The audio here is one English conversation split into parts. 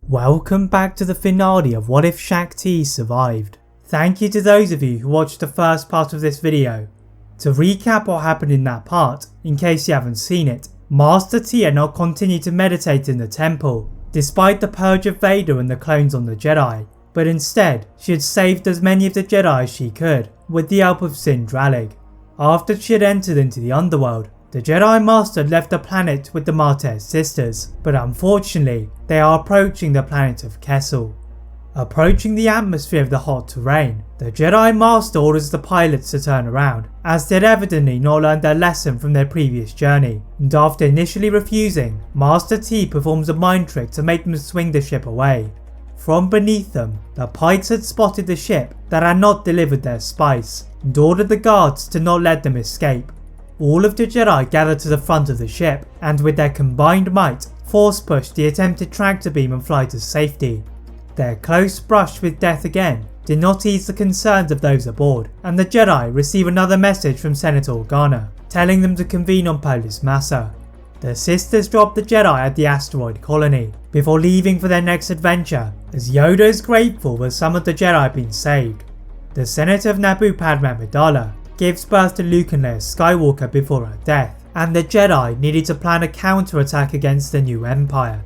Welcome back to the finale of What If Shaak Ti Survived. Thank you to those of you who watched the first part of this video. To recap what happened in that part, in case you haven't seen it, Master Ti had not continued to meditate in the temple, despite the purge of Vader and the clones on the Jedi, but instead she had saved as many of the Jedi as she could, with the help of Sindralig. After she had entered into the underworld, the Jedi Master had left the planet with the Martez sisters, but unfortunately, they are approaching the planet of Kessel. Approaching the atmosphere of the hot terrain, the Jedi Master orders the pilots to turn around, as they had evidently not learned their lesson from their previous journey, and after initially refusing, Master Ti performs a mind trick to make them swing the ship away. From beneath them, the Pikes had spotted the ship that had not delivered their spice, and ordered the guards to not let them escape. All of the Jedi gathered to the front of the ship, and with their combined might, force pushed the attempted tractor beam and fly to safety. Their close brush with death again did not ease the concerns of those aboard, and the Jedi receive another message from Senator Organa, telling them to convene on Polis Massa. The sisters drop the Jedi at the asteroid colony, before leaving for their next adventure, as Yoda is grateful that some of the Jedi have been saved. The Senator of Naboo, Padme Amidala, gives birth to Luke and Leia Skywalker before her death, and the Jedi needed to plan a counter-attack against the new Empire.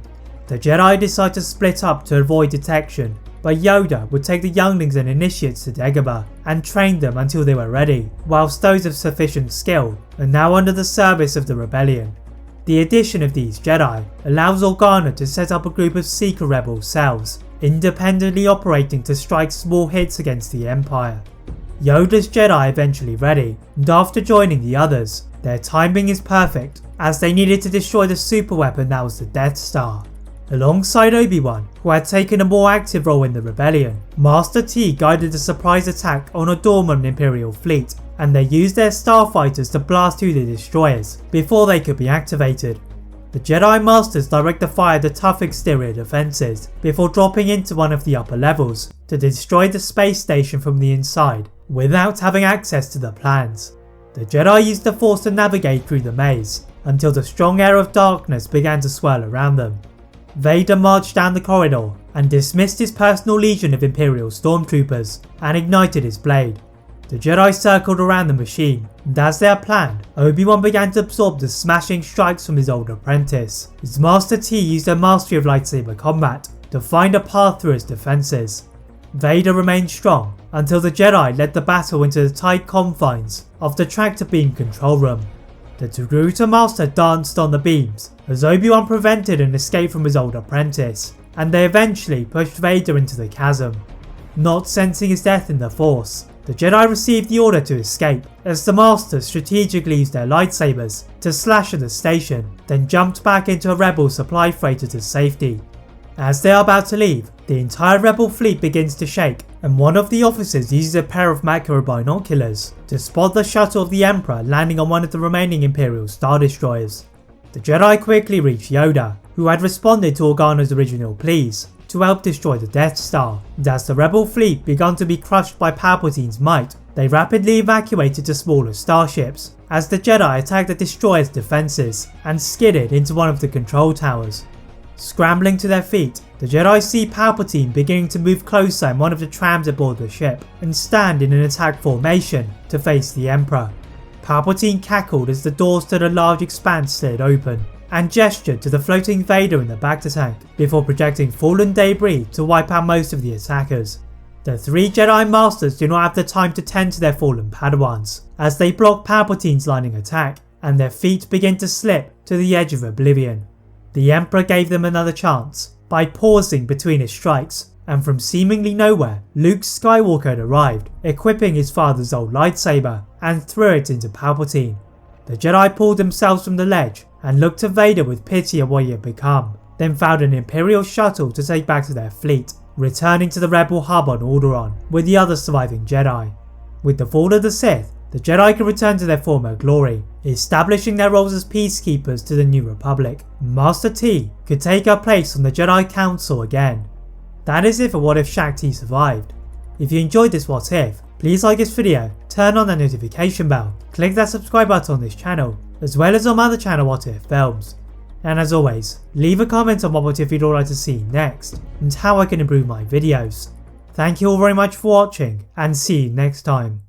The Jedi decide to split up to avoid detection, but Yoda would take the younglings and initiates to Dagobah and train them until they were ready, whilst those of sufficient skill are now under the service of the rebellion. The addition of these Jedi allows Organa to set up a group of Seeker rebel cells, independently operating to strike small hits against the Empire. Yoda's Jedi eventually ready, and after joining the others, their timing is perfect as they needed to destroy the super weapon that was the Death Star. Alongside Obi-Wan, who had taken a more active role in the rebellion, Master Ti guided a surprise attack on a dormant Imperial fleet, and they used their starfighters to blast through the destroyers before they could be activated. The Jedi Masters direct the fire at the tough exterior defences before dropping into one of the upper levels to destroy the space station from the inside without having access to the plans. The Jedi used the Force to navigate through the maze until the strong air of darkness began to swirl around them. Vader marched down the corridor and dismissed his personal legion of Imperial stormtroopers and ignited his blade. The Jedi circled around the machine, and as they had planned, Obi-Wan began to absorb the smashing strikes from his old apprentice. His Master Ti used their mastery of lightsaber combat to find a path through his defences. Vader remained strong until the Jedi led the battle into the tight confines of the tractor beam control room. The Togruta Master danced on the beams as Obi-Wan prevented an escape from his old apprentice, and they eventually pushed Vader into the chasm. Not sensing his death in the Force, the Jedi received the order to escape as the Masters strategically used their lightsabers to slash at the station, then jumped back into a rebel supply freighter to safety. As they are about to leave, the entire rebel fleet begins to shake, and one of the officers uses a pair of macro binoculars to spot the shuttle of the Emperor landing on one of the remaining Imperial Star Destroyers. The Jedi quickly reach Yoda, who had responded to Organa's original pleas to help destroy the Death Star, and as the rebel fleet began to be crushed by Palpatine's might, they rapidly evacuated to smaller starships as the Jedi attacked the destroyer's defences and skidded into one of the control towers. Scrambling to their feet, the Jedi see Palpatine beginning to move closer in one of the trams aboard the ship and stand in an attack formation to face the Emperor. Palpatine cackled as the doors to the large expanse slid open, and gestured to the floating Vader in the bacta tank before projecting fallen debris to wipe out most of the attackers. The three Jedi Masters do not have the time to tend to their fallen Padawans as they block Palpatine's lightning attack, and their feet begin to slip to the edge of oblivion. The Emperor gave them another chance by pausing between his strikes, and from seemingly nowhere, Luke Skywalker had arrived, equipping his father's old lightsaber, and threw it into Palpatine. The Jedi pulled themselves from the ledge and looked to Vader with pity at what he had become, then found an Imperial shuttle to take back to their fleet, returning to the rebel hub on Alderaan with the other surviving Jedi. With the fall of the Sith, the Jedi could return to their former glory, establishing their roles as peacekeepers to the New Republic. Master Ti could take her place on the Jedi Council again. That is it for What If Shaak Ti Survived. If you enjoyed this What If, please like this video, turn on that notification bell, click that subscribe button on this channel, as well as on my other channel What If Films. And as always, leave a comment on what if you'd all like to see next, and how I can improve my videos. Thank you all very much for watching, and see you next time.